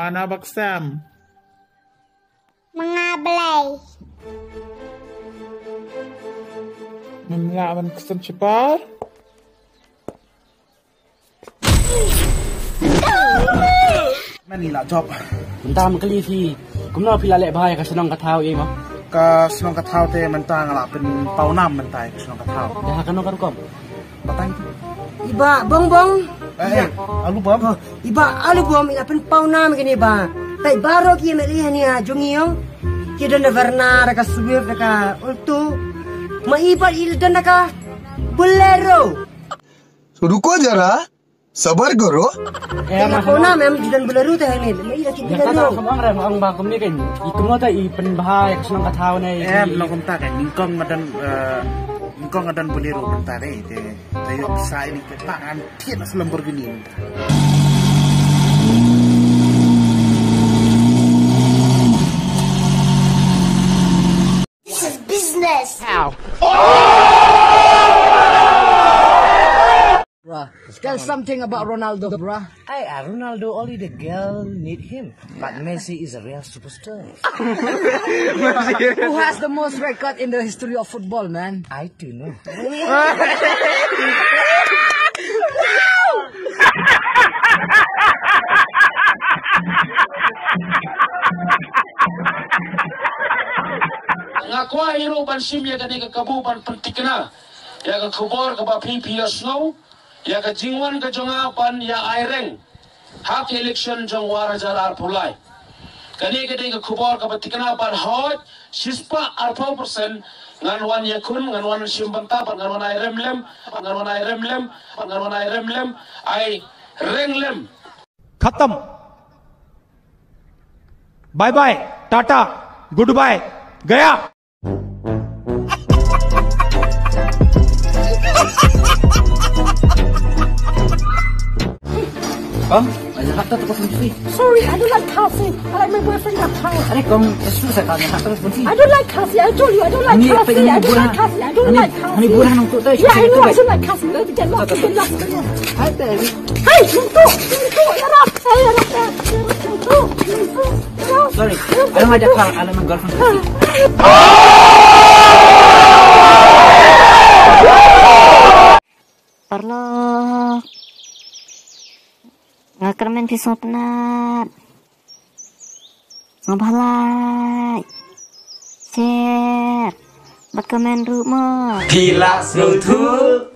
Mana baksam? Mengablay. Memlawan kesan cepat. Manila job. Bentar kaliพี่ผมนอนพี่ละเละบายกับสนองกระเท้าเองมั้ง Ka senong katao te mentang ala pen paunam mentai senong katao. เดี๋ยวหากันนอกกันก่อน Batang. Iba, bong. Alu bom. Iba, alu bom ila pen paunam kini ba. Tai baro ki melihat ni jungiyo. Kita na varna ka subir ka ultu. Maibal ildan ka bolero. रुको जरा सबर करो Ila paunam memang ildan bolero teh ni. Maila ki อย่างนั้น bolero. คำว่าอะไรของบางคนนี่กันอีกคำว่าแต่อีเป็นบายกับสนองกระเท้าใน Nongkom tak ningkong ngadan bolero bentar te. Tayo bisa ini ketangan tian selembur gini. This is business. Bruh, tell something about Ronaldo, bruh. Ronaldo, only the girl need him. But Messi is a real superstar. Who has the most record in the history of football, man? I do know. Ngakwa hero bansim ya kani ka kabuban pentikna ya ka khobor ka ba PP snow ya ka jingwan ka jonga pan ya aireng hak election jong wara jarar pulai kani ka khobor ka pentikna pan hot sispa 40% nganwan ya kun nganwan simbanta pan nganwan airemlem ai renglem खत्म bye bye tata goodbye गया Bang, banyak hak tak terus sih. Sorry, I don't like Cassie. I like my boyfriend that time. Ada kong susah kan hak terus sih. I don't like Cassie. I told you I don't like Cassie. I don't like Cassie. I don't like Cassie. Ini bulan untuk tu. Yeah, I know. I don't like Cassie. Let's get lost. Get lost. Hey, Tuntu. Yarap. Hey, yarap. Tuntu. Sorry, I don't ada hak ala my girlfriend. Perlu ngakermen pisau penat. Ngobalai. Share. Buat komen rumah. Gila, seru tuh.